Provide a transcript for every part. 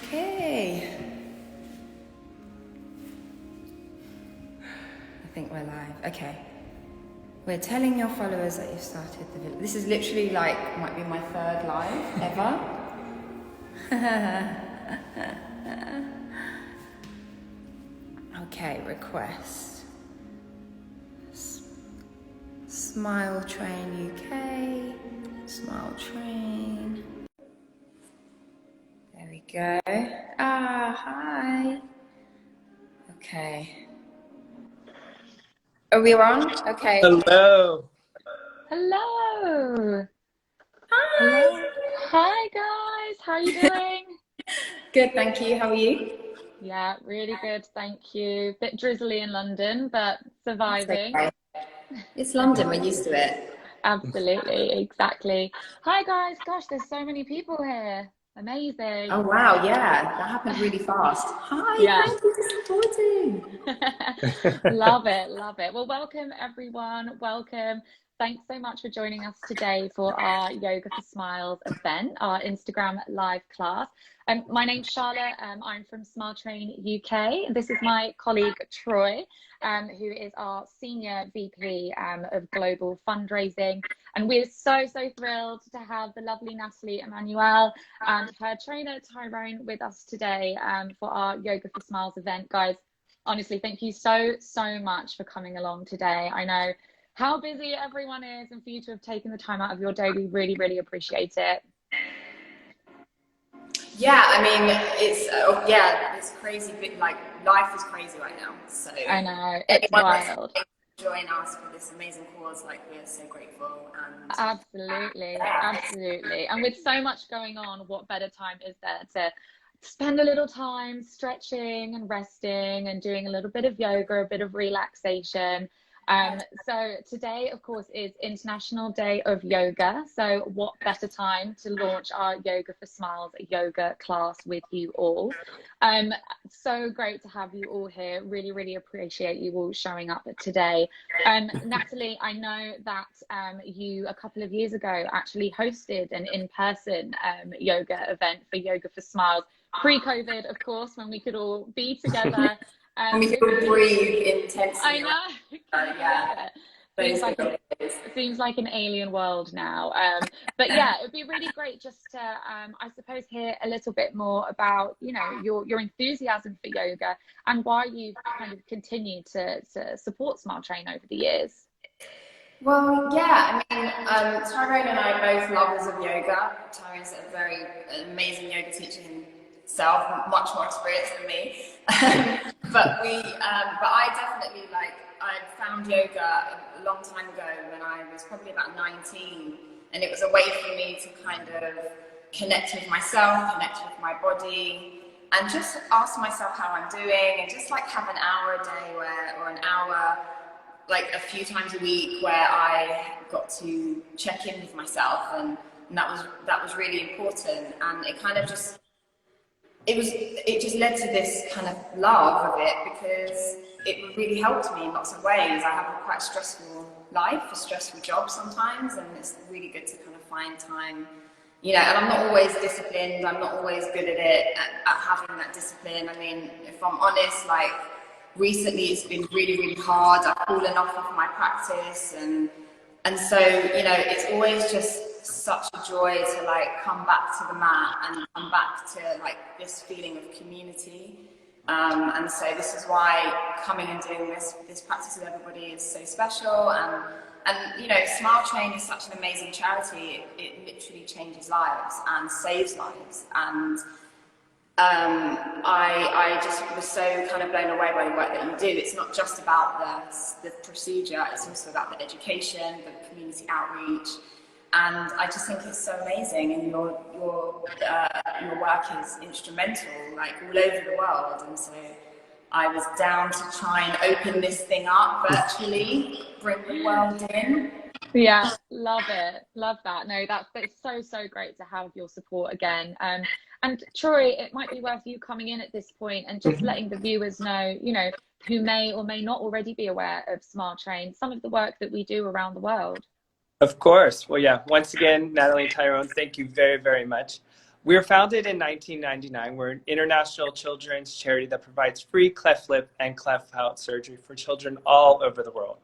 Okay. I think we're live. Okay. We're telling your followers that you've started the video. This is literally like, might be my third live ever. Okay, request. Smile Train UK. Smile Train. There we go. Ah, hi. Okay. Are we on? Okay. Hello. Hello. Hi. Hello. Hi guys, how are you doing? Good, thank you. How are you? Yeah, really good, thank you. Bit drizzly in London, but surviving. Okay. It's London, we're used to it. Absolutely, exactly. Hi guys, gosh, there's so many people here. Amazing. Oh wow, yeah, that happened really fast. Hi, Yeah. thank you for supporting. Love it, love it. Well, welcome everyone, welcome. Thanks so much for joining us today for our Yoga for Smiles event, our Instagram live class. My name's Charlotte, I'm from Smile Train UK. This is my colleague Troy, who is our Senior VP of Global Fundraising. And we're so thrilled to have the lovely Nathalie Emmanuel and her trainer Tyrone with us today for our Yoga for Smiles event. Guys, honestly, thank you so much for coming along today. I know how busy everyone is, and for you to have taken the time out of your day, we really appreciate it. Yeah, I mean, it's crazy, but like life is crazy right now. So I know, it's wild. Join us for this amazing cause, like we're so grateful. And absolutely. And with so much going on, what better time is there to spend a little time stretching and resting and doing a little bit of yoga, a bit of relaxation. So today, of course, is International Day of Yoga. So what better time to launch our Yoga for Smiles yoga class with you all. So great to have you all here. Really appreciate you all showing up today. Nathalie, I know that you a couple of years ago actually hosted an in-person yoga event for Yoga for Smiles, pre-COVID, of course, when we could all be together. We could breathe intensely. I know. Yeah. Seems like an alien world now. But yeah, it'd be really great just to, I suppose, hear a little bit more about, you know, your enthusiasm for yoga and why you've kind of continued to support Smile Train over the years. Well, yeah, I mean, Tyrone and I are both lovers of yoga. Tyrone's a very amazing yoga teacher himself, much more experienced than me. but I definitely I found yoga a long time ago when I was probably about 19, and it was a way for me to kind of connect with myself, connect with my body, and just ask myself how I'm doing, and just like have an hour a day or an hour, like a few times a week, where I got to check in with myself, and that was really important. And it kind of just it just led to this kind of love of it, because it really helped me in lots of ways. I have a quite stressful life, a stressful job sometimes, and it's really good to kind of find time, you know, and I'm not always disciplined, I'm not always good at it, at having that discipline. I mean, if I'm honest, like recently it's been really hard. I've fallen off of my practice, and so, you know, it's always just such a joy to like come back to the mat and come back to like this feeling of community. And so this is why coming and doing this practice with everybody is so special. And you know, Smile Train is such an amazing charity. It literally changes lives and saves lives. And I just was so kind of blown away by the work that you do. It's not just about the procedure, it's also about the education, the community outreach. And I just think it's so amazing, and your work is instrumental, like all over the world. And so I was down to try and open this thing up virtually, bring the world in. Yeah, love it, love that. No, that's so great to have your support again. And Troy, it might be worth you coming in at this point and just letting the viewers know, you know, who may or may not already be aware of Smile Train, some of the work that we do around the world. Of course. Well, yeah, once again, Nathalie and Tyrone, thank you very much. We were founded in 1999. We're an international children's charity that provides free cleft lip and cleft palate surgery for children all over the world.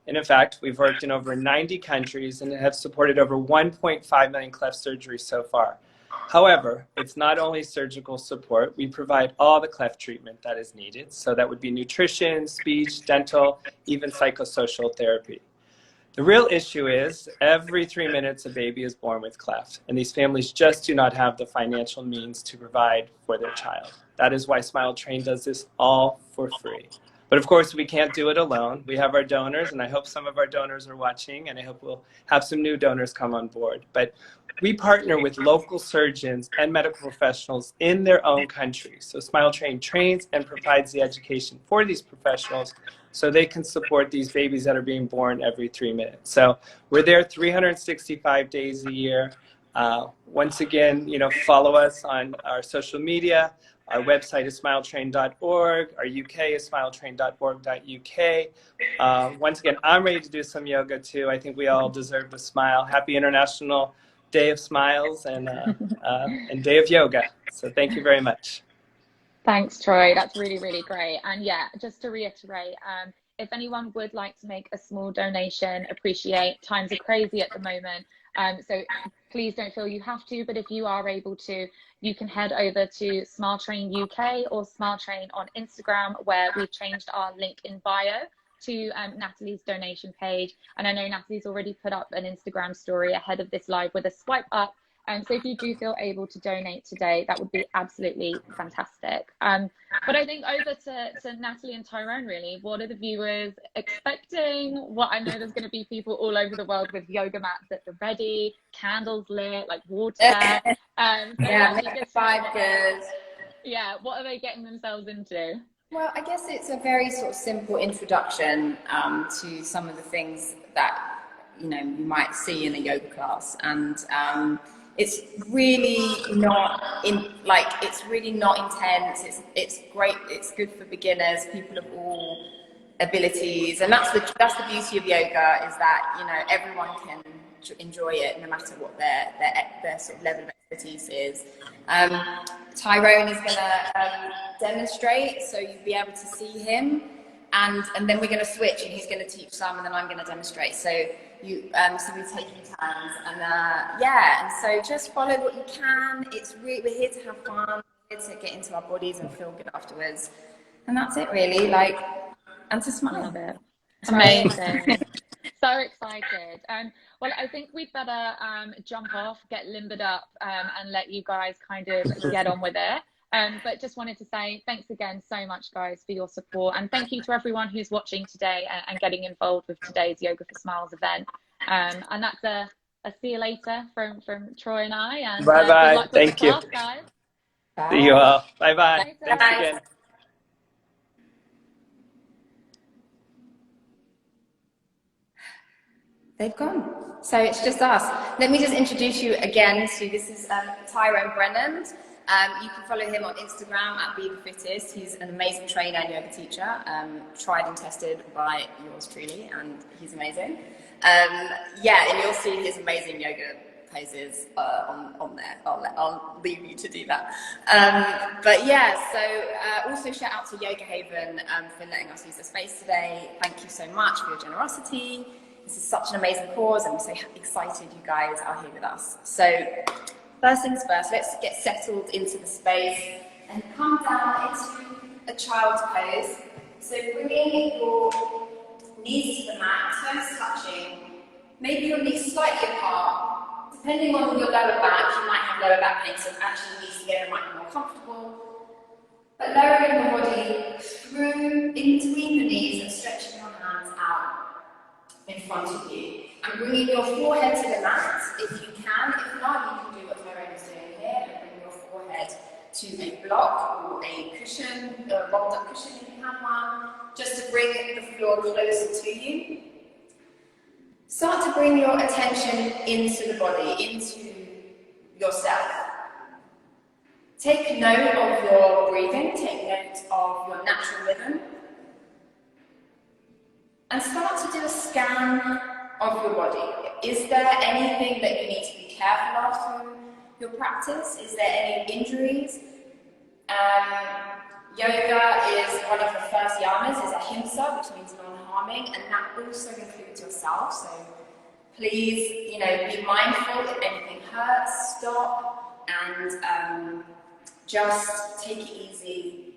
And in fact, we've worked in over 90 countries and have supported over 1.5 million cleft surgeries so far. However, it's not only surgical support. We provide all the cleft treatment that is needed. So that would be nutrition, speech, dental, even psychosocial therapy. The real issue is every 3 minutes a baby is born with cleft, and these families just do not have the financial means to provide for their child. That is why Smile Train does this all for free. But of course, we can't do it alone. We have our donors, and I hope some of our donors are watching, and I hope we'll have some new donors come on board. But we partner with local surgeons and medical professionals in their own countries. So Smile Train trains and provides the education for these professionals so they can support these babies that are being born every 3 minutes. So we're there 365 days a year. Once again, follow us on our social media. Our website is smiletrain.org. Our UK is smiletrain.org.uk. Once again, I'm ready to do some yoga too. I think we all deserve to smile. Happy International Day of Smiles and Day of Yoga. So thank you very much. Thanks, Troy. That's really, really great. And yeah, just to reiterate, if anyone would like to make a small donation, appreciate times are crazy at the moment. So please don't feel you have to, but if you are able to, you can head over to Smile Train UK or Smile Train on Instagram, where we've changed our link in bio to Nathalie's donation page. And I know Nathalie's already put up an Instagram story ahead of this live with a swipe up. So if you do feel able to donate today, that would be absolutely fantastic. But I think over to Nathalie and Tyrone, really, what are the viewers expecting? I know there's going to be people all over the world with yoga mats at the ready, candles lit, like water. Yeah, make it 5 good. Yeah, what are they getting themselves into? Well, I guess it's a very sort of simple introduction to some of the things that you might see in a yoga class, and it's really not it's really not intense. It's great. It's good for beginners, people of all abilities, and that's the beauty of yoga, is that everyone can enjoy it no matter what their sort of level of expertise is. Tyrone is going to demonstrate, so you'll be able to see him, and then we're going to switch, and he's going to teach some, and then I'm going to demonstrate. So we take turns, and and so just follow what you can. We're here to have fun, we're here to get into our bodies and feel good afterwards, and that's it really. And to smile. Love it. Amazing. So excited. Well, I think we'd better jump off, get limbered up, and let you guys kind of get on with it. But just wanted to say thanks again so much, guys, for your support, and thank you to everyone who's watching today and getting involved with today's Yoga for Smiles event. And that's a see you later from Troy and I. And bye bye. Good luck with Thank the you. class, guys. Bye. See you all. Bye bye. Thanks again. They've gone. So it's just us. Let me just introduce you again to, this is Tyrone Brennand. You can follow him on Instagram at Be The Fittest. He's an amazing trainer and yoga teacher, tried and tested by yours truly, and he's amazing. And you'll see his amazing yoga poses on there. I'll leave you to do that. Also shout out to Yoga Haven for letting us use the space today. Thank you so much for your generosity. This is such an amazing cause, and we're so excited you guys are here with us. So first things first, let's get settled into the space and come down into a child's pose. So bringing your knees to the mat, toes touching, maybe your knees slightly apart. Depending on your lower back, you might have lower back pain, so actually knees together might be more comfortable. But lowering your body through in between the knees and stretching your hands out in front of you. And bringing your forehead to the mat if you can. If not, you can do what Tyrone is doing here and bring your forehead to a block or a cushion, a rolled up cushion if you have one, just to bring the floor closer to you. Start to bring your attention into the body, into yourself. Take note of your breathing, take note of your natural rhythm. And start to do a scan of your body. Is there anything that you need to be careful of through your practice? Is there any injuries? Yoga is one of the first yamas, is ahimsa, which means non-harming, and that also includes yourself. So please, be mindful. If anything hurts, stop and just take it easy.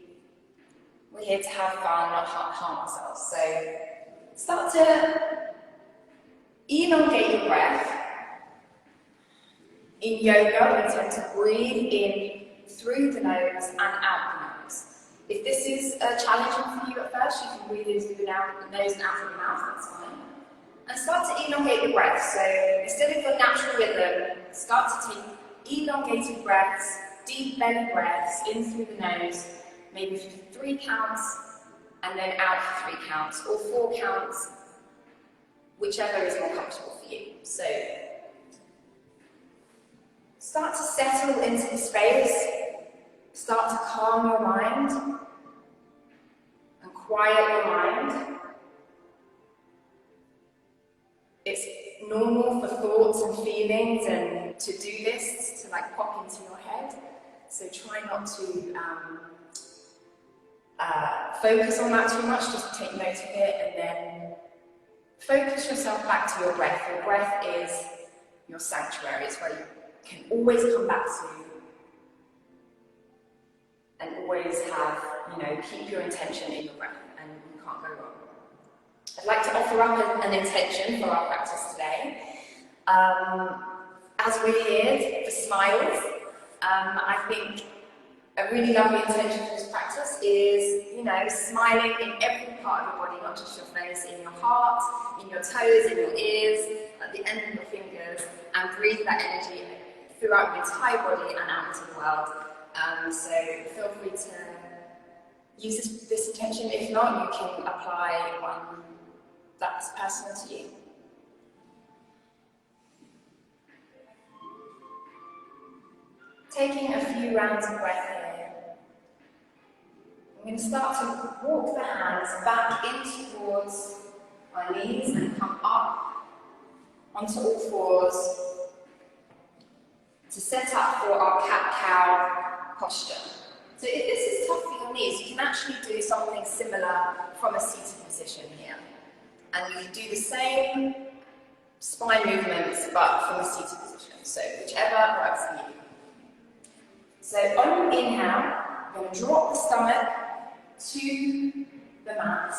We're here to have fun, not harm ourselves. So start to elongate your breath. In yoga, we tend to breathe in through the nose and out the nose. If this is challenging for you at first, you can breathe in through the nose and out through the mouth, that's fine. And start to elongate the breath. So instead of your natural rhythm, start to take elongated breaths, deep belly breaths in through the nose, maybe for 3 counts, and then out for 3 counts, or 4 counts, whichever is more comfortable for you. So start to settle into the space, start to calm your mind and quiet your mind. It's normal for thoughts and feelings and to-do lists to pop into your head, so try not to focus on that too much, just take note of it and then focus yourself back to your breath. Your breath is your sanctuary. It's where you can always come back to and always have, keep your intention in your breath and you can't go wrong. I'd like to offer up an intention for our practice today. As we're here for smiles, I think a really lovely intention for this practice is, smiling in every part of your body, not just your face, in your heart, in your toes, in your ears, at the end of your fingers, and breathe that energy throughout your entire body and out into the world. So feel free to use this intention. If not, you can apply one that's personal to you. Taking a few rounds of breath here. I'm going to start to walk the hands back in towards my knees and come up onto all fours to set up for our cat-cow posture. So if this is tough for your knees, you can actually do something similar from a seated position here. And you can do the same spine movements, but from a seated position. So whichever works for you. So on your inhale, you're going to drop the stomach to the mat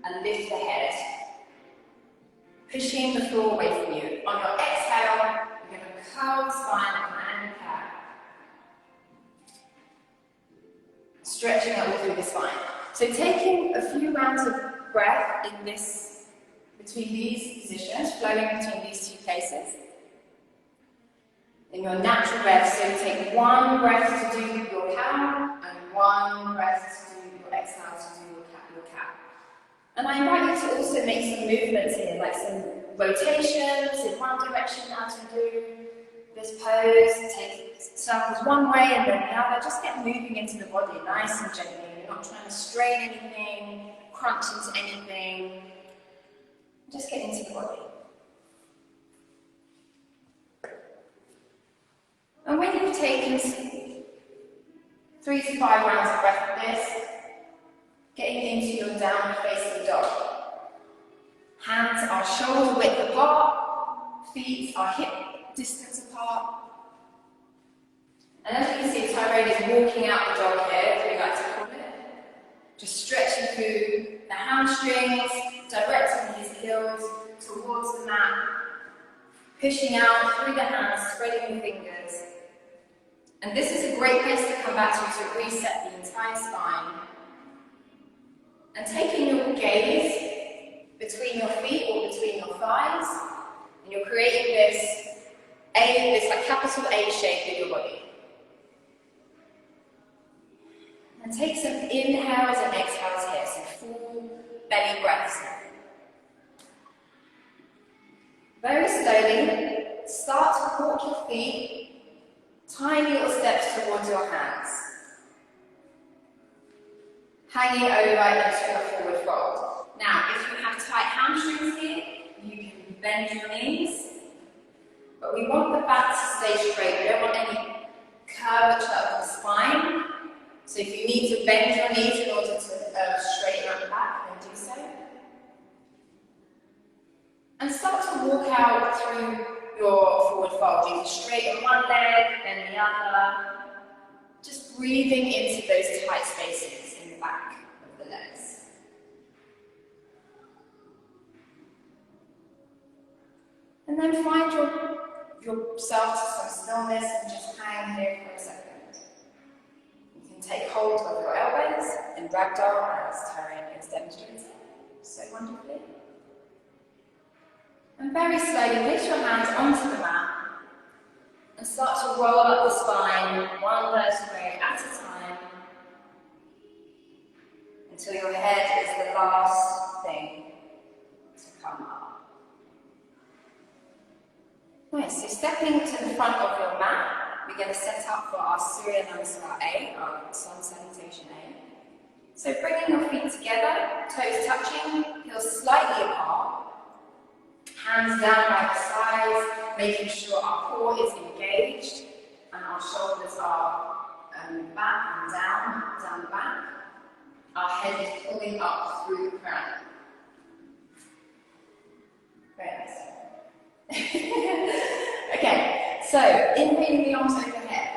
and lift the head, pushing the floor away from you. On your exhale, you're going to curl the spine like an angry cat, stretching out all through the spine. So taking a few rounds of breath in this, between these positions, flowing between these two places. In your natural breath, so you take one breath to do your cow and one breath to do your exhale to do your cat. And I invite you to also make some movements here, like some rotations in one direction as you do this pose. Take circles one way and then the other. Just get moving into the body, nice and gently. You're not trying to strain anything, crunch into anything. Just get into the body. And when you've taken 3 to 5 rounds of breath of this, getting into your downward facing dog. Hands are shoulder width apart, feet are hip distance apart. And as you can see, Tyrone is walking out the dog here, as we like to call it. Just stretching through the hamstrings, directing his heels towards the mat, pushing out through the hands, spreading the fingers. And this is a great place to come back to reset the entire spine. And taking your gaze between your feet or between your thighs, and you're creating this capital A shape in your body. And take some inhales and exhales here, some full belly breaths. Very slowly, start to walk your feet tiny little steps towards your hands, hanging over into a forward fold. Now, if you have tight hamstrings here, you can bend your knees But we want the back to stay straight. We don't want any curvature of the spine. So if you need to bend your knees in order to straighten up the back, then do so. And start to walk out through your forward fold. You can straighten one leg, then the other. Just breathing into those tight spaces in the back of the legs. And then find yourself to some stillness and just hang here for a second. You can take hold of your elbows in ragdoll as Tyrone has demonstrated so wonderfully. And very slowly place your hands onto the mat and start to roll up the spine one vertebrae at a time until your head is the last thing to come up. Nice, so stepping to the front of your mat, we're going to set up for our Surya Namaskar A, our Sun Salutation A. So bringing your feet together, toes touching, heels slightly apart, hands down by the sides, making sure our core is engaged and our shoulders are back and down the back. Our head is pulling up through the crown. Very nice. Okay, so inhaling the arms overhead,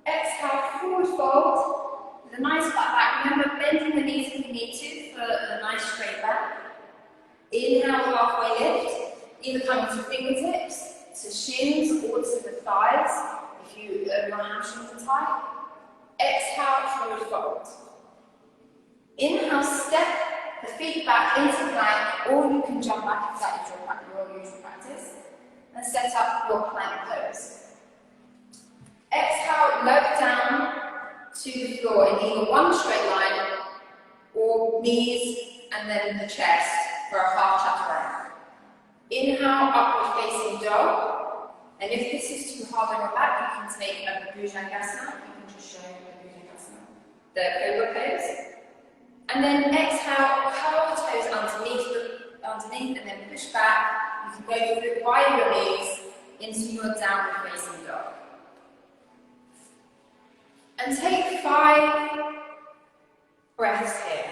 exhale, forward fold with a nice flat back. Remember, bending the knees if you need to for a nice straight back. Inhale, halfway lift, either coming to fingertips, to shins, or to the thighs if your hamstrings are tight. Exhale, forward fold. Inhale, step the feet back into plank, or you can jump back if that is your usual practice, and set up your plank pose. Exhale, lower down to the floor in either one straight line, or knees and then the chest for a half chaturanga. Inhale, upward facing dog, and if this is too hard on your back, you can take a bhujangasana. You can just show the bhujangasana, the cobra pose. And then exhale, curl the toes underneath and then push back. You can go through by your knees into your downward facing dog. And take 5 breaths here.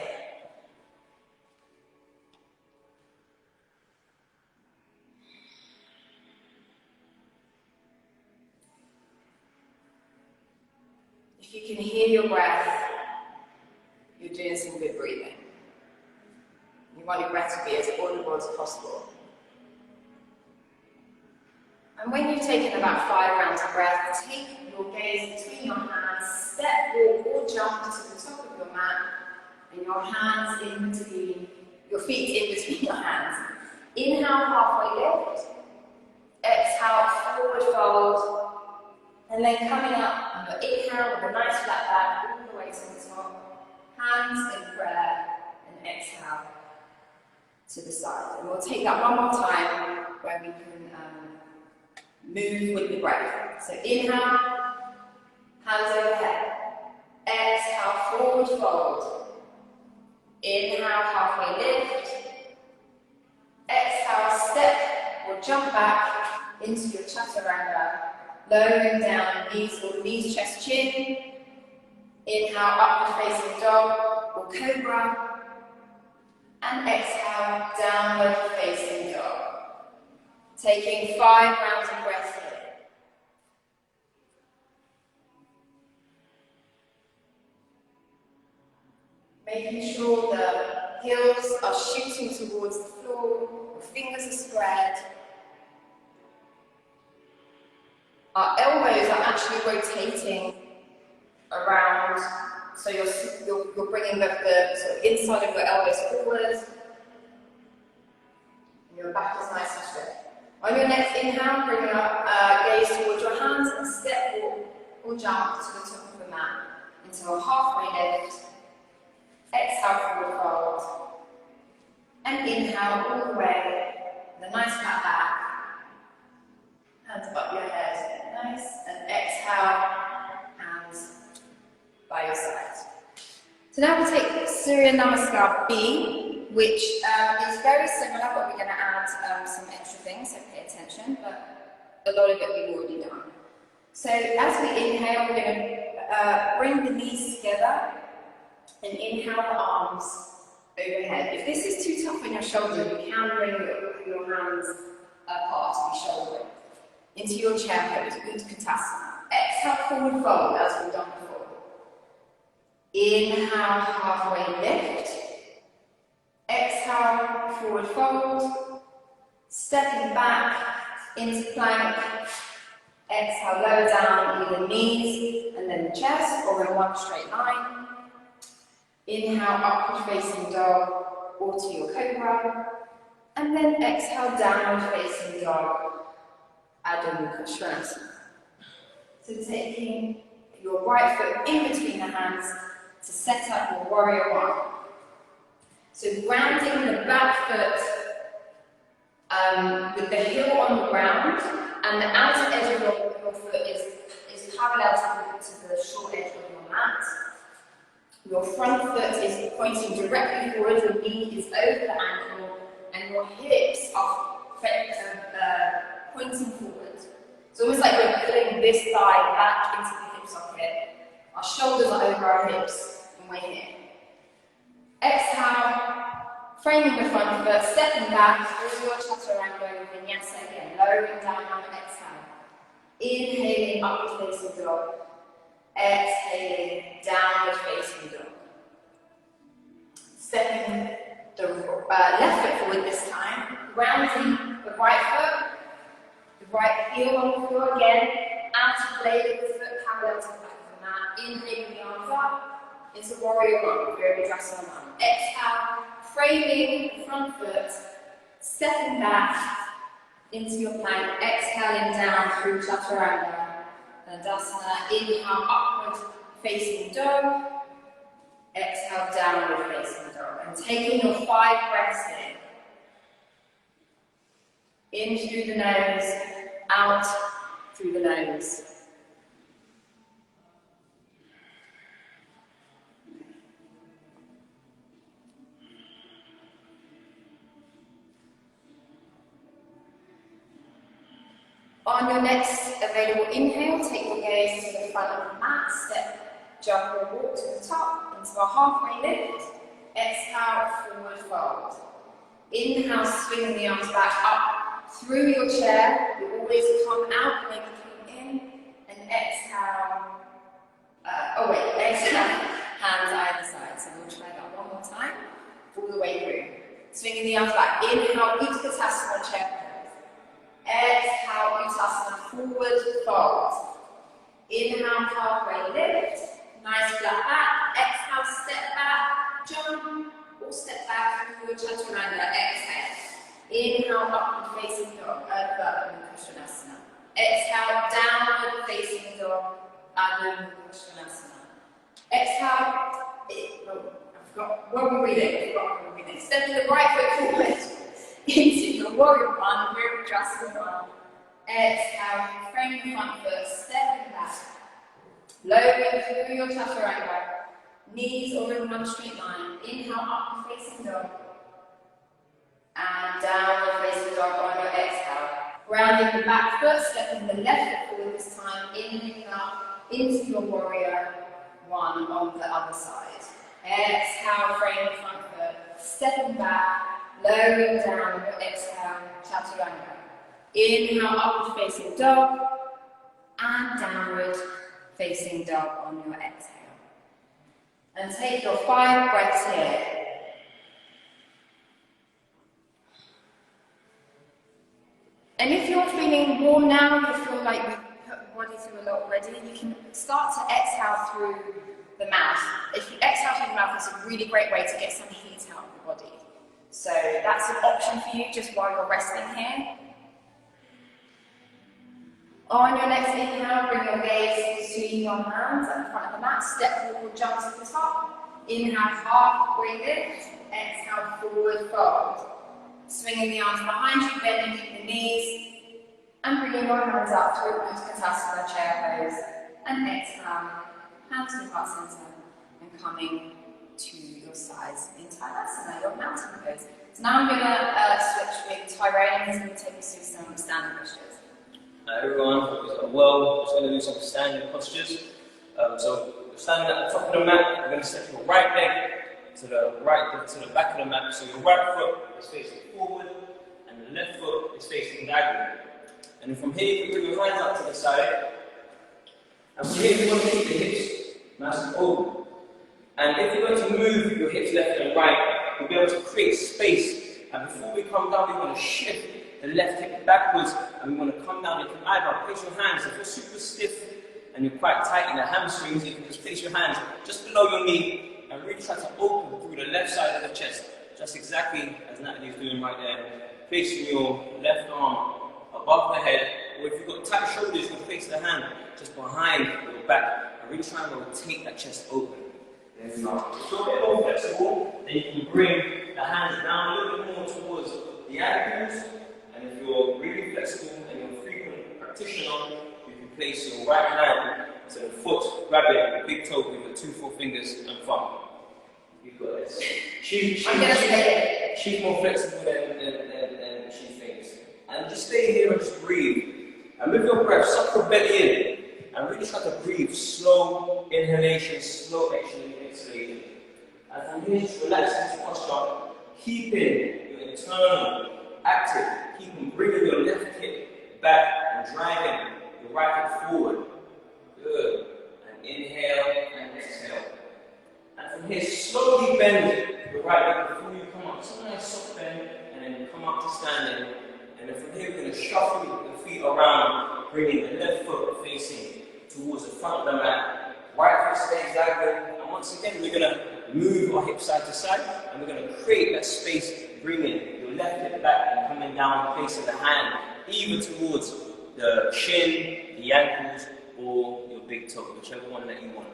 If you can hear your breath, you're doing some good breathing. You want your breath to be as audible as possible. And when you've taken about 5 rounds of breath, take your gaze between your hands, step, walk, or jump to the top of your mat, and your hands in between, your feet in between your hands. Inhale, halfway lift. Exhale, forward fold. And then coming up on your inhale with a nice flat back, all the way to the top. Hands in prayer, and exhale to the side. And we'll take that one more time where we can move with the breath. So inhale, hands overhead. Exhale, forward fold. Inhale, halfway lift. Exhale, step or jump back into your chaturanga. Lowering down, knees, chest, chin. Inhale, upward facing dog or cobra. And exhale, downward facing dog. Taking 5 rounds of breath here. Making sure the heels are shooting towards the floor, your fingers are spread. Our elbows are actually rotating around, so you're bringing the sort of inside of your elbows forward. And your back is nice and straight. On your next inhale, bring your gaze towards your hands and step, walk, or jump to the top of the mat into a halfway lift. Exhale, forward fold. And inhale all the way, with a nice flat back. Hands above your head, nice. And exhale, hands by your side. So now we'll take Surya Namaskar B, which is very similar, but we're going to add some extra things, so pay attention, but a lot of it we've already done. So as we inhale, we're going to bring the knees together and inhale the arms overhead. If this is too tough on your shoulder, you can bring your hands apart to your shoulder into your chair pose, Utkatasana. Exhale, forward fold as we've done before. Inhale, halfway lift. Exhale, forward fold. Stepping back into plank. Exhale, lower down either knees and then the chest, or in one straight line. Inhale, upward facing dog or to your cobra. And then exhale, downward facing dog, Adho Mukha Svanasana. So taking your right foot in between the hands to set up your warrior one. So grounding the back foot with the heel on the ground, and the outer edge of your foot is parallel to the short edge of your mat. Your front foot is pointing directly forward, your knee is over the ankle, and your hips are pointing forward. It's almost like we're pulling this thigh back into the hip socket. Our shoulders are over our hips, and we're here. Exhale, framing the front foot, stepping back through your chaturanga vinyasa again, lowering down on exhale. Inhaling, upward facing dog. Exhaling, downward facing dog. Stepping the left foot forward this time, grounding the right foot, the right heel on the floor again, outer blade of the foot parallel to the back of the mat. Inhaling the arms up into warrior one, Virabhadrasana one. Exhale, framing the front foot, stepping back into your plank, exhaling down through chaturanga. Dandasana, inhale, upward facing dog. Exhale, downward facing dog. And taking your 5 breaths in through the nose, out through the nose. On your next available inhale, take your gaze to the front of the mat, step, jump or walk to the top, into a halfway lift. Exhale, forward fold. Inhale, swing the arms back up through your chair. You always come out when you came in, and exhale. Exhale, hands either side. So we'll try that one more time, all the way through. Swinging the arms back. Inhale, Utkatasana chair. Exhale, Uttasana, forward fold. Inhale, halfway lift. Nice flat back. Exhale, step back, jump, or step back through your chaturanga. Exhale. Inhale, upward facing dog, Adho Mukha Svanasana. Exhale, downward facing dog, Adho Mukha Svanasana. Exhale, I forgot what we're breathing. Stepping the right foot forward into your warrior one, Virabhadrasana one. Exhale, frame the front foot, stepping back. Lowering through your chaturanga. Knees all in one straight line. Inhale, upward facing dog. And downward facing dog on your exhale. Grounding the back foot, stepping the left foot forward this time. Inhaling up into your warrior one on the other side. Exhale, frame the front foot, stepping back. Lowering down on your exhale, chaturanga. Inhale, upward facing dog, and downward facing dog on your exhale. And take your 5 breaths here. And if you're feeling warm now, you feel like you've put the body through a lot already, you can start to exhale through the mouth. If you exhale through the mouth, it's a really great way to get some heat out of the body. So that's an option for you just while you're resting here. On your next inhale, bring your gaze to your hands at the front of the mat. Step forward, jump to the top. Inhale, halfway lift. Exhale, forward fold. Swinging the arms behind you, bending the knees. And bringing your hands up through Utkatasana chair pose. And exhale, hands to heart center. And coming to your sides in Tadasana, your mountain pose. So now I'm going to switch with Tyrone, and he's going to take us through some standing postures. Hi everyone, hope you're well. Just going to do some standing postures. So standing at the top of the mat, you're going to step your right leg to the back of the mat. So your right foot is facing forward, and the left foot is facing diagonally. And then from here, you bring your hands up to the side. And from here, you want to keep the hips nice and open. And if you're going to move your hips left and right, you'll be able to create space. And before we come down, we want to shift the left hip backwards, and we want to come down. You can either place your hands, if you're super stiff and you're quite tight in the hamstrings, you can just place your hands just below your knee and really try to open through the left side of the chest, just exactly as Nathalie's doing right there. Placing your left arm above the head, or if you've got tight shoulders, you can place the hand just behind your back and really try and rotate that chest open. There we go. If you're a bit more flexible, then you can bring the hands down a little bit more towards the ankles. And if you're really flexible and you're a frequent practitioner, you can place your right hand to the foot, grab it, big toe with your 2 forefingers and thumb. You've got this. She's more flexible than she thinks. And just stay here and just breathe. And with your breath, suck your belly in. And really try to breathe. Slow inhalation, slow exhalation. And from here, just relax into posture. Keeping your internal active. Keep bringing your left hip back and driving your right hip forward. Good. And inhale and exhale. And from here, slowly bend your right leg before you come up. Just a nice soft bend, and then come up to standing. And then from here, we're going to shuffle the feet around, bringing the left foot facing towards the front of the mat. Right foot stays diagonal. And once again, we're going to move our hips side to side, and we're going to create that space, bringing your left hip back and coming down, placing the hand either towards the chin, the ankles, or your big toe, whichever one that you want.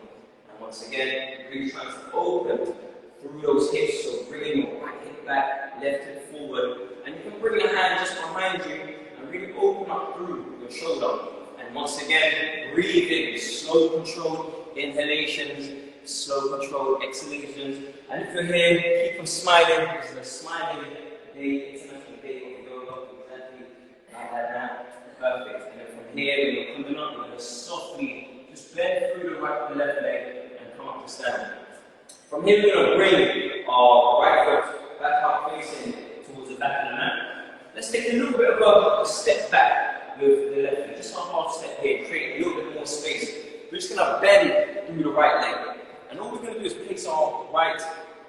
And once again, really try to open through those hips, so bringing your right hip back, left hip forward, and you can bring your hand just behind you and really open up through your shoulder. And once again, breathe in, slow controlled inhalations, slow controlled exhalations. And if you're here, keep on smiling. This is a smiling day, international day of yoga, exactly like that. Perfect. And then from here, when you're coming up, you're going to softly just bend through the right and left leg and come up to standing. From here, we're going to bring our right foot back up facing towards the back of the mat. Let's take a little bit of a step back with the left leg. Just a half step here, create a little bit more space. We're just going to bend through the right leg. And all we're going to do is place our right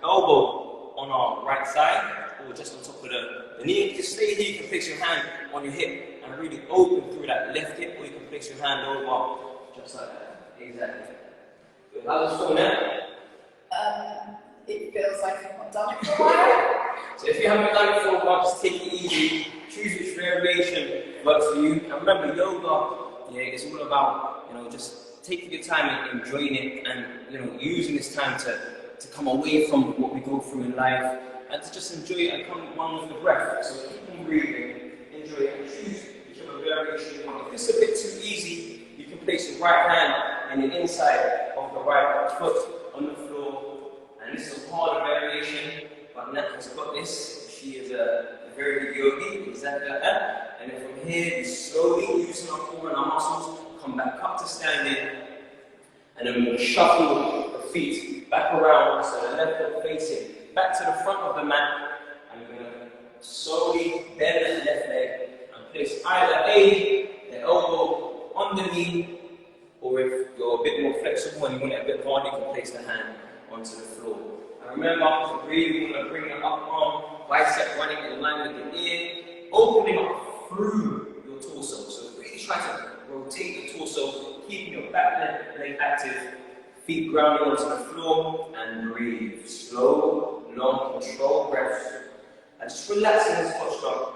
elbow on our right side, or just on top of the knee. Just stay here, you can place your hand on your hip and really open through that left hip, or you can place your hand over, just like that. Exactly. Good. How's it feel now? It feels like I've not done it for a while. So if you haven't done it for a while, just take it easy. Choose which variation works for you. And remember, yoga, it's all about, just taking your time and enjoying it, and using this time to come away from what we go through in life, and to just enjoy it and come one with the breath. So keep on breathing, enjoy it, and choose whichever variation you want. If it's a bit too easy, you can place your right hand in the inside of the right foot on the floor. And this is a harder variation, but Nat has got this. She is a very good yogi, exactly like that. And then from here, we slowly, using our core and our muscles, come back up to standing. And then we're going to shuffle the feet back around, so the left foot facing back to the front of the mat. And we're going to slowly bend the left leg and place either the elbow on the knee, or if you're a bit more flexible and you want it a bit harder, you can place the hand onto the floor. And remember, to breathe, we're going to bring the up arm, bicep running in line with the ear, opening up through your torso. So really try to rotate the torso, keeping your back leg active, feet grounding onto the floor, and breathe. Slow, long, controlled breaths. And just relax in this posture.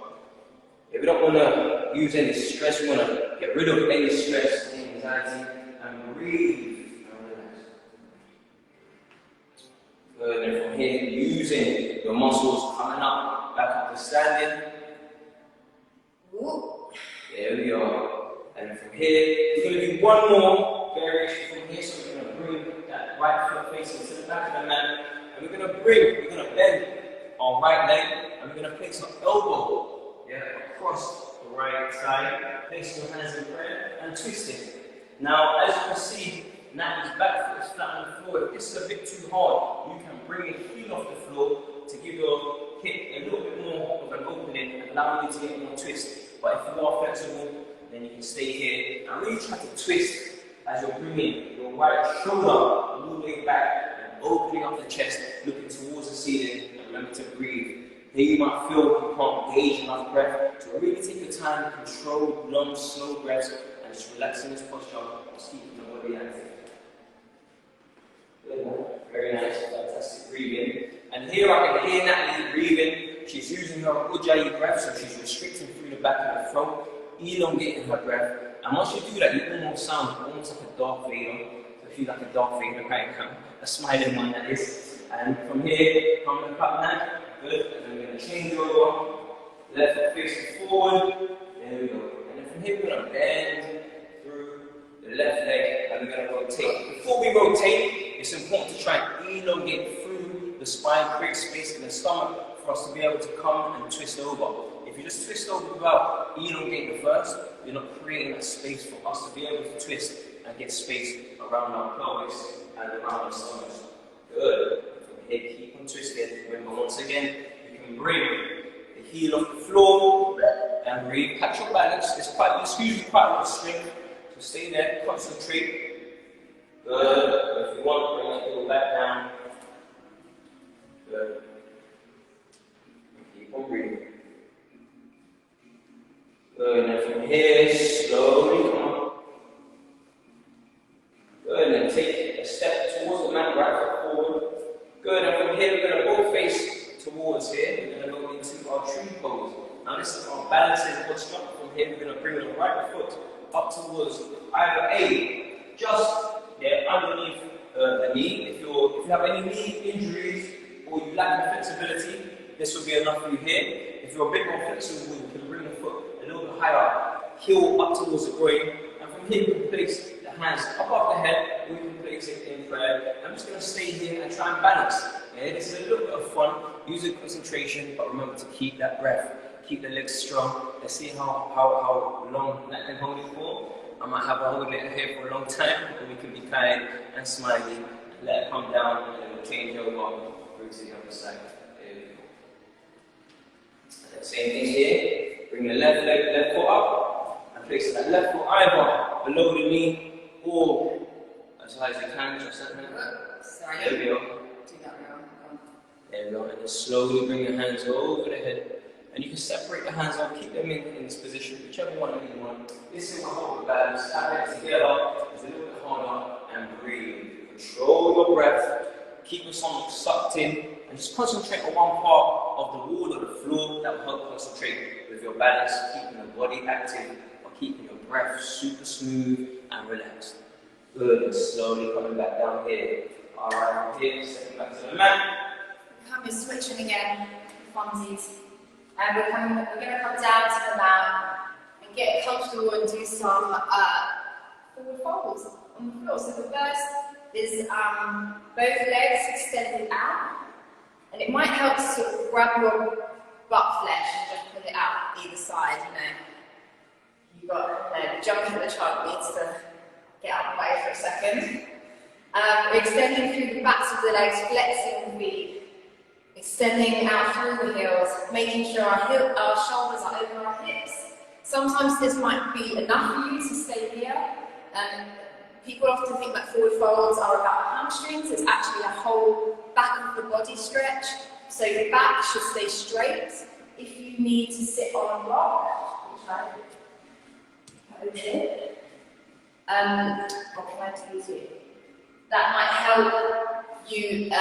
If we don't want to use any stress, we want to get rid of any stress, any anxiety, and breathe. Good, and from here, using your muscles coming up, back up to standing. Ooh. There we are. And from here, we're going to do one more variation from here. So we're going to bring that right foot facing to the back of the mat. And we're going to bend our right leg. And we're place our elbow, across the right side, placing your hands in prayer and twisting. Now, as you can see, Natalie's back foot is flat on the floor. If this is a bit too hard, you can bring your heel off the floor to give your hip a little bit more of an opening, allowing you to get more twist. But if you are flexible, then you can stay here and really try to twist as you're bringing your right shoulder all the way back and opening up the chest, looking towards the ceiling, and remember to breathe. Here you might feel you can't gauge enough breath, so really take your time, control long, slow breaths, and just relax in this posture, just keeping the body active. Very nice, fantastic breathing. And here I can hear Natalie breathing. She's using her ujjayi breath, so she's restricting through the back of the throat, elongating her breath. And once you do that, you almost sound almost like a Darth Vader. So if you like a Darth Vader right now, a smiling one that is. And from here, come back up now. Good. And then we're going to change over. Left foot facing forward. There we go. And then from here, we're going to bend through the left leg, and we're going to rotate. Before we rotate, it's important to try and elongate through the spine, create space in the stomach for us to be able to come and twist over. If you just twist over without elongating first, you're not creating that space for us to be able to twist and get space around our pelvis and around our stomach. Good. From here, keep on twisting. Remember, once again, you can bring the heel off the floor and breathe. Catch your balance. It's usually quite a lot of strength. So stay there, concentrate. Good. If you want, bring that heel back down. Good. Keep on breathing. Good, and then from here, slowly come up. Good, and then take a step towards the mat, right foot forward. Good, and from here, we're going to both face towards here. We're going to go into our tree pose. Now this is our balancing posture. From here, we're going to bring the right foot up towards either A, just underneath the knee. If you have any knee injuries or you lack flexibility, this will be enough for you here. If you're a bit more flexible, you can bring the foot a little bit higher, heel up towards the groin, and from here you can place the hands above the head, or you can place it in prayer. I'm just going to stay here and try and balance. This is a little bit of fun, use your concentration, but remember to keep that breath, keep the legs strong. Let's see how long that can hold it for. I might have a hold it here for a long time, but we can be kind and smiley, and let it come down, and then we'll change over through to the other side. There we go. And same thing here. Bring the left foot up, and place that left foot either below the knee or as high as you can, just like that. Sorry. There we go. Do that now. There we go. And then slowly bring your hands over the head. And you can separate the hands out, keep them in this position, whichever one you want. This is a hold balance. Tap it together. It's a little bit harder. And breathe. Control your breath. Keep your stomach sucked in. And just concentrate on one part of the wall or the floor. That will help concentrate with your balance, keeping the body active, or keeping your breath super smooth and relaxed. Good, and slowly coming back down here. Alright, from here, stepping back to the mat. We're switching again, funsies. And we're going to come down to the mat and get comfortable and do some forward folds on the floor. So the first is both legs extended out. And it might help to sort of grab your butt flesh and just pull it out either side, You've got the jumping the child needs to get out of the way for a second. We're extending through the backs of the legs, flexing the feet, extending out through the heels, making sure our shoulders are over our hips. Sometimes this might be enough for you to stay here. People often think that forward folds are about hamstrings. It's actually a whole back of the body stretch. So your back should stay straight. If you need to sit on a rock, which I did, what can I do to you? That might help you be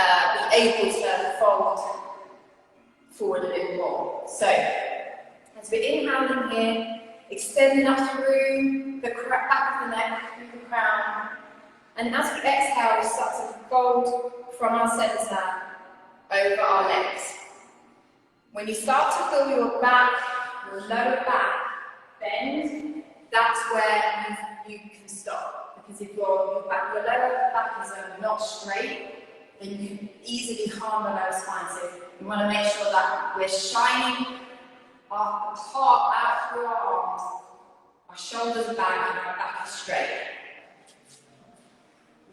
able to fold forward a little more. So, as we're inhaling here, extending up through the back of the neck, through the crown, and as we exhale, we start to fold from our centre over our legs. When you start to feel your back, your lower back bend, that's where you can stop. Because if your lower back is not straight, then you can easily harm the lower spine. So we want to make sure that we're shining our heart out through our arms, our shoulders back, and our back is straight.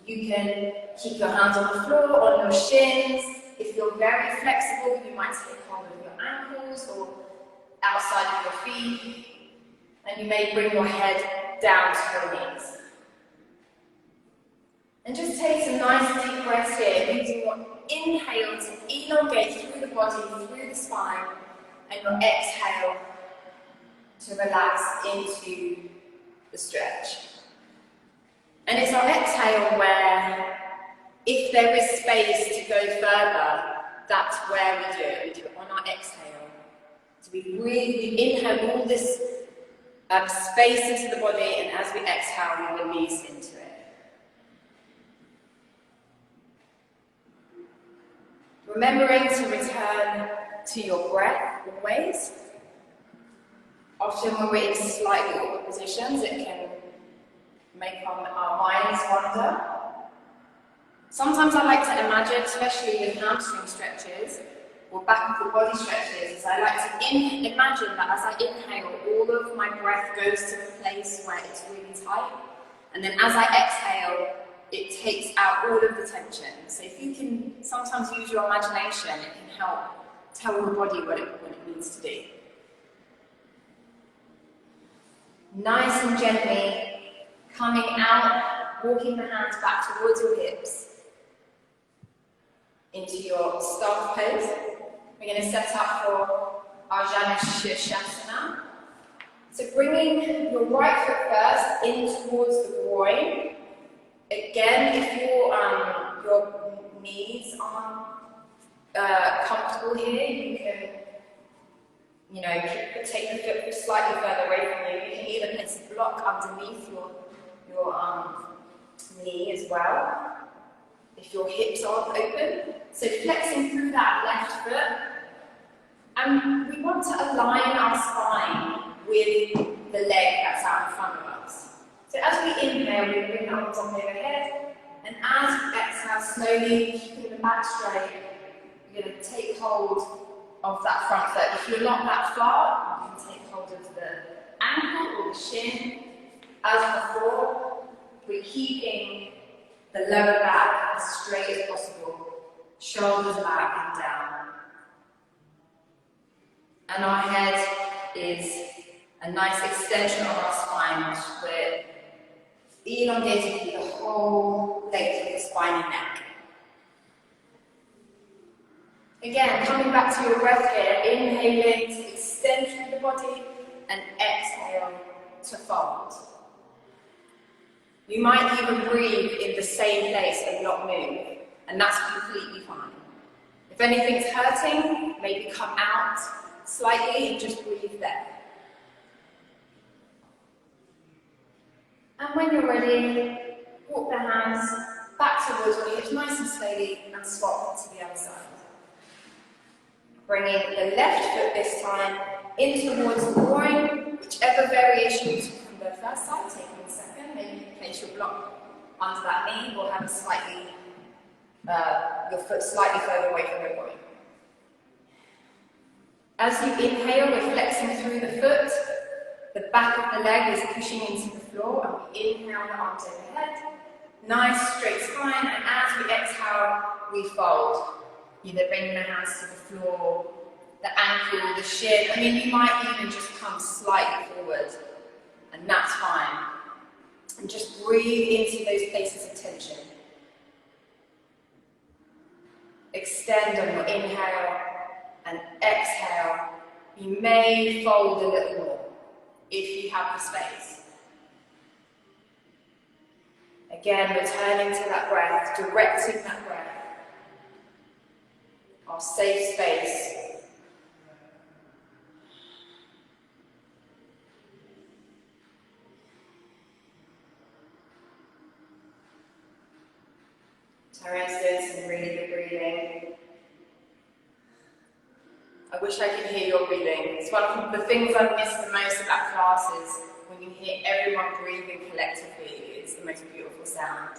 You can keep your hands on the floor, on your shins. If you're very flexible, you might take hold of your ankles or outside of your feet. And you may bring your head down to your knees. And just take some nice deep breaths here, using your inhale to elongate through the body, through the spine, and your exhale to relax into the stretch. And it's our exhale where, if there is space to go further, that's where we do it. We do it on our exhale. So we inhale all this space into the body, and as we exhale, we release into it. Remembering to return to your breath always. Often when we're in slightly awkward positions, it can make our minds wander. Sometimes I like to imagine, especially with hamstring stretches or back of the body stretches, I like to imagine that as I inhale, all of my breath goes to the place where it's really tight, and then as I exhale, it takes out all of the tension. So if you can sometimes use your imagination, it can help tell your body what it needs to do. Nice and gently coming out, walking the hands back towards your hips into your staff pose. We're going to set up for our Janushirsasana. So bringing your right foot first in towards the groin. Again, if your knees aren't comfortable here, you can, take the foot slightly further away from you. You can either place a block underneath your knee as well, if your hips aren't open. So flexing through that left foot, and we want to align our spine with the leg that's out in front of us. So as we inhale, we bring the arms up overhead, and as we exhale, slowly keeping the back straight, you're going to take hold of that front foot. If you're not that far, you can take hold of the ankle or the shin. As before, we're keeping the lower back as straight as possible, shoulders back and down. And our head is a nice extension of our spine, which we're elongating through the whole length of the spine and neck. Again, coming back to your breath here, inhaling to extend through the body and exhale to fold. You might even breathe in the same place and not move, and that's completely fine. If anything's hurting, maybe come out slightly and just breathe there. And when you're ready, walk the hands back towards your hips nice and slowly and swap to the other side. Bringing the left foot this time in towards the groin, whichever variation you took from the first side, taking the second, maybe place your block under that knee or have a slightly, your foot slightly further away from your groin. As you inhale, we're flexing through the foot. The back of the leg is pushing into the floor, and we inhale the arms overhead. Nice straight spine, and as we exhale, we fold. Either bringing the hands to the floor, the ankle, the shin. I mean, you might even just come slightly forward, and that's fine. And just breathe into those places of tension. Extend on your inhale and exhale. You may fold a little more if you have the space. Again, returning to that breath, directing that breath. Our safe space. Tyrone's doing some really good breathing. I wish I could hear your breathing. It's one of the things I've missed the most about classes, when you hear everyone breathing collectively. It's the most beautiful sound.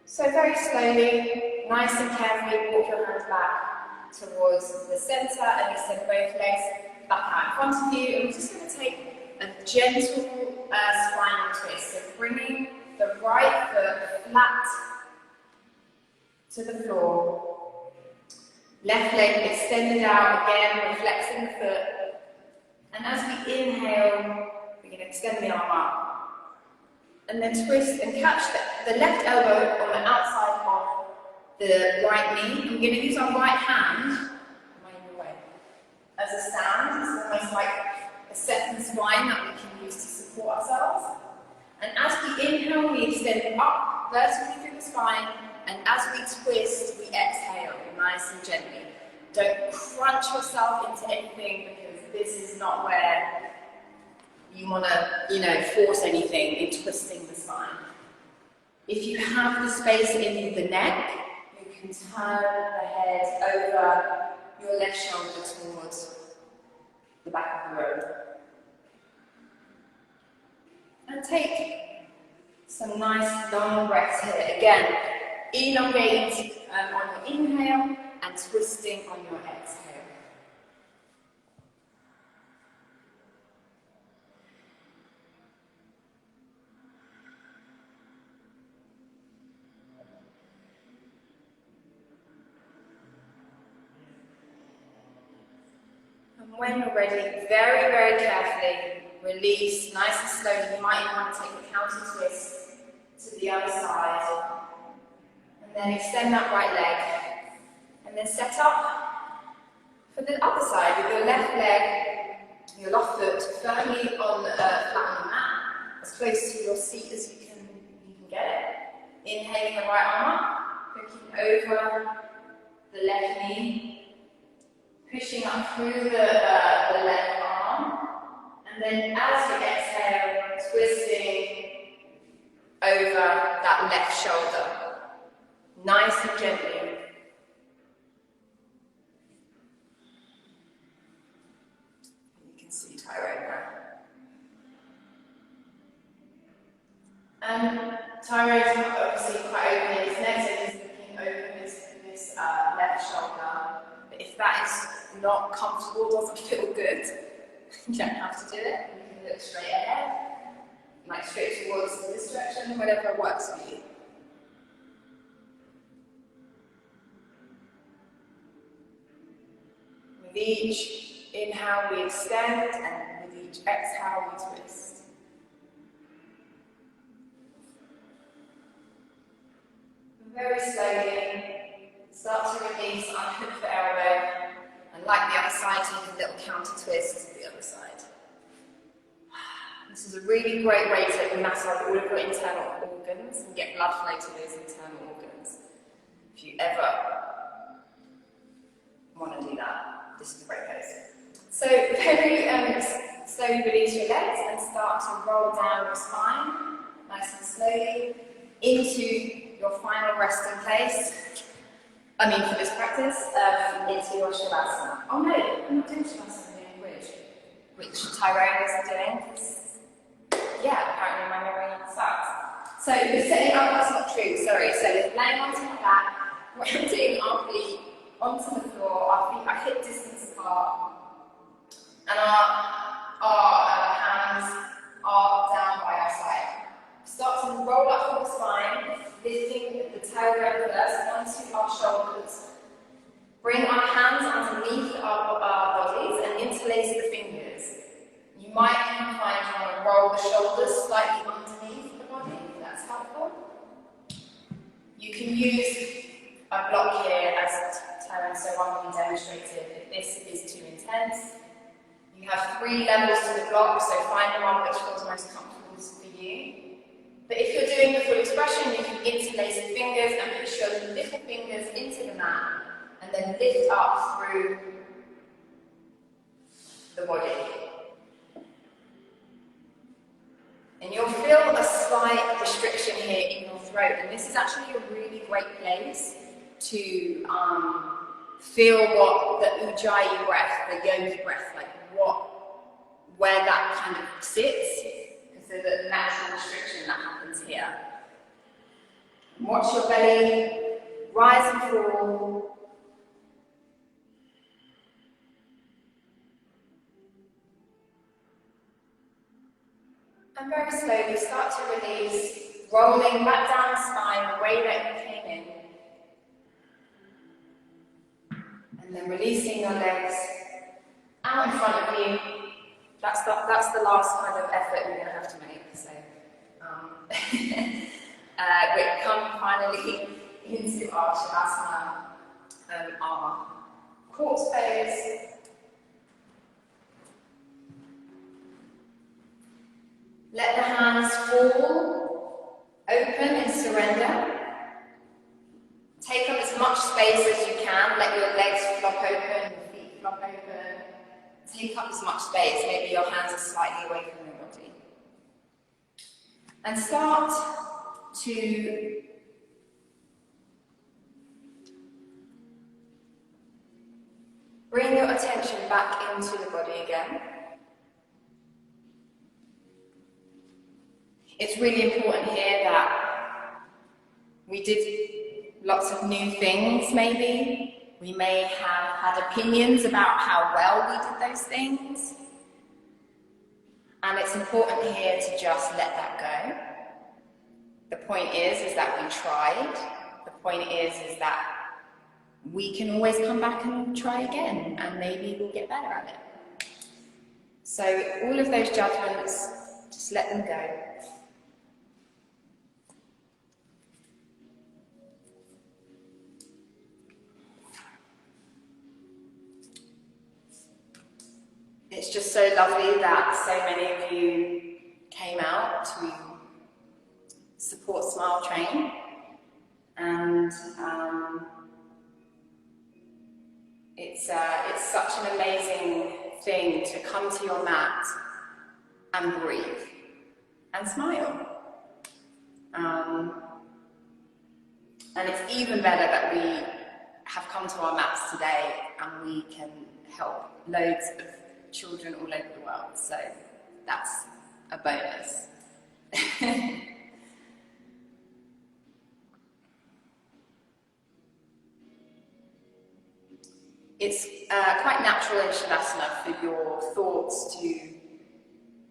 So very slowly, nice and carefully, walk your hands back towards the center and extend both legs back out in front of you. And we're just going to take a gentle spinal twist. So bringing the right foot flat to the floor. Left leg extended out again, we're flexing the foot. And as we inhale, we're going to extend the arm up. And then twist and catch the left elbow on the outside of the right knee. And we're going to use our right hand as a stand. It's almost like a second spine that we can use to support ourselves. And as we inhale, we extend up vertically through the spine. And as we twist, we exhale nice and gently. Don't crunch yourself into anything, because this is not where you want to, force anything in twisting the spine. If you have the space in the neck, you can turn the head over your left shoulder towards the back of the robe. And take some nice long breaths here. Again, elongate on your inhale and twisting on your exhale. And when you're ready, very, very carefully release nice and slowly. You might even want to take a counter twist to the other side. And then extend that right leg. And then set up for the other side with your left leg, your left foot firmly on flat on the mat, as close to your seat as you can get it. Inhaling the right arm up, looking over the left knee, pushing up through the left arm, and then as you exhale, twisting over that left shoulder, nice and gently. You can see Tyrone there. And Tyrone's obviously quite open in his neck, so he's looking over this left shoulder. But if that is not comfortable, doesn't feel good, you don't have to do it. You can look straight ahead, like straight towards this direction, whatever works for you. With each inhale we extend, and with each exhale we twist. And very slowly, start to release, unhook the elbow, and like the other side, take a little counter twist to the other side. This is a really great way to massage all of your internal organs and get blood flow to those internal organs. If you ever want to do that, this is a great pose. So very slowly release your legs and start to roll down your spine, nice and slowly, into your final resting place. For this practice, into your Shavasana. Oh no, I'm not doing Shavasana, I'm doing which Tyrone isn't doing. Yeah, apparently my memory sucks. So you're setting up, that's not true, sorry. So you're laying onto my back, rounding our feet onto the floor, our feet are hip distance apart, and our hands are down by our side. Start to roll up from the spine, lifting the tailbone first onto our shoulders. Bring our hands underneath our bodies and interlace the fingers. You might even find you want to roll the shoulders slightly underneath the body, if that's helpful. You can use a block here, as Tyrone so wonderfully demonstrated, if this is too intense. You have 3 levels to the block, so find the one which feels most comfortable for you. But if you're doing the full expression, you can interlace the fingers and push your little fingers into the mat, and then lift up through the body. And you'll feel a slight restriction here in your throat, and this is actually a really great place to feel what the Ujjayi breath, the yogi breath, like where that kind of sits, because there's a natural restriction that happens here. Watch your belly rise and fall. And very slowly start to release, rolling back down the spine the way that you came in. And then releasing your legs out in front of you. That's the last kind of effort you're going to have to make. So, we come finally into our Shavasana, our corpse pose. Let the hands fall, open and surrender. Take up as much space as you can. Let your legs flop open, your feet flop open. Take up as much space. Maybe your hands are slightly away from your body. And start to bring your attention back into the body again. It's really important here that we did lots of new things, maybe. We may have had opinions about how well we did those things. And it's important here to just let that go. The point is that we tried. The point is that we can always come back and try again, and maybe we'll get better at it. So all of those judgments, just let them go. It's just so lovely that so many of you came out to support Smile Train, and it's such an amazing thing to come to your mat and breathe and smile. And it's even better that we have come to our mats today and we can help loads of children all over the world, so that's a bonus. It's quite natural in Shavasana for your thoughts to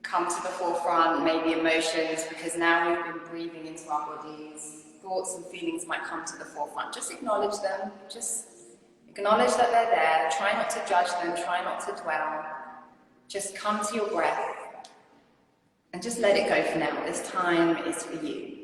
come to the forefront, maybe emotions, because now we've been breathing into our bodies. Thoughts and feelings might come to the forefront. Just acknowledge them. Just acknowledge that they're there. Try not to judge them. Try not to dwell. Just come to your breath and just let it go for now. This time is for you.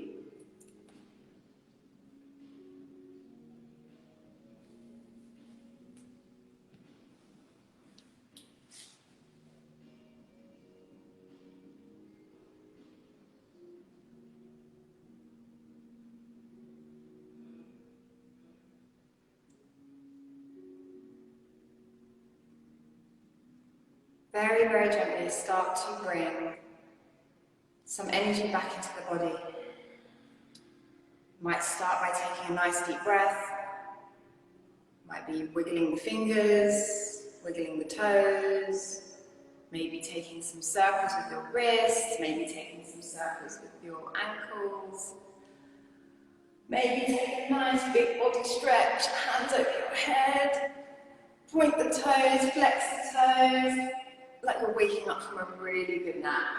Very, very gently start to bring some energy back into the body. You might start by taking a nice deep breath. Might be wiggling the fingers, wiggling the toes, maybe taking some circles with your wrists, maybe taking some circles with your ankles. Maybe take a nice big body stretch, hands over your head, point the toes, flex the toes, like you're waking up from a really good nap.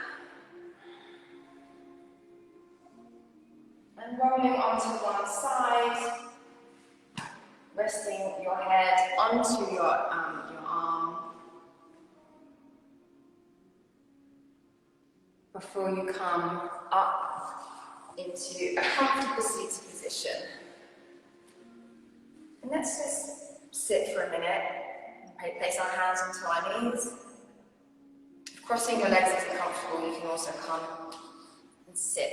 And rolling onto one side, resting your head onto your arm before you come up into a comfortable seated position. And let's just sit for a minute and place our hands onto our knees. If crossing your legs isn't comfortable, you can also come and sit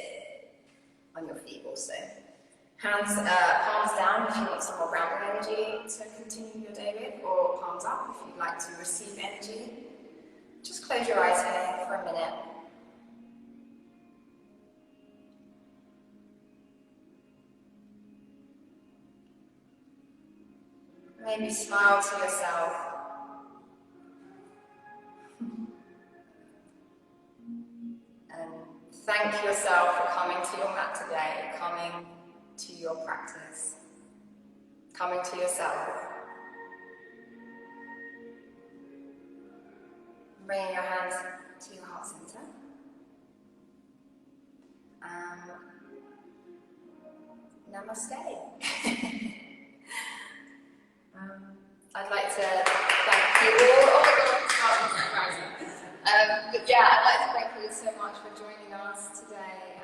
on your feet also. Hands, palms down if you want some more grounding energy to continue your day with, or palms up if you'd like to receive energy. Just close your eyes here for a minute. Maybe smile to yourself. And thank yourself for coming to your mat today, coming to your practice, coming to yourself. Bringing your hands to your heart center. Namastê. I'd like to thank you all. Oh God, but yeah, I'd like to thank you so much for joining us today.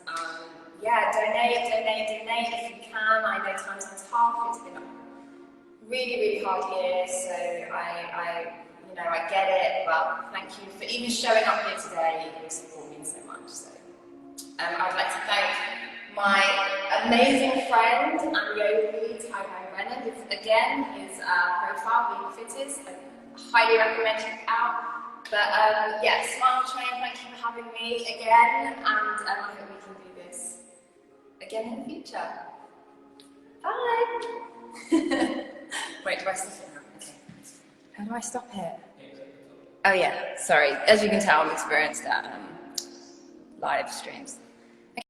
And yeah, donate if you can. I know times are tough. It's been a really hard year, so I get it. But thank you for even showing up here today. Your support means so much. So I'd like to thank my amazing friend and yogi Tyrone Brennand. Again, his profile, Be The Fittest. I highly recommend check it out. But yeah, Smile Train, thank you for having me again, and I hope we can do this again in the future. Bye! Wait, do I stop it now? Okay. How do I stop it? Oh yeah, sorry. As you can tell, I'm experienced at live streams.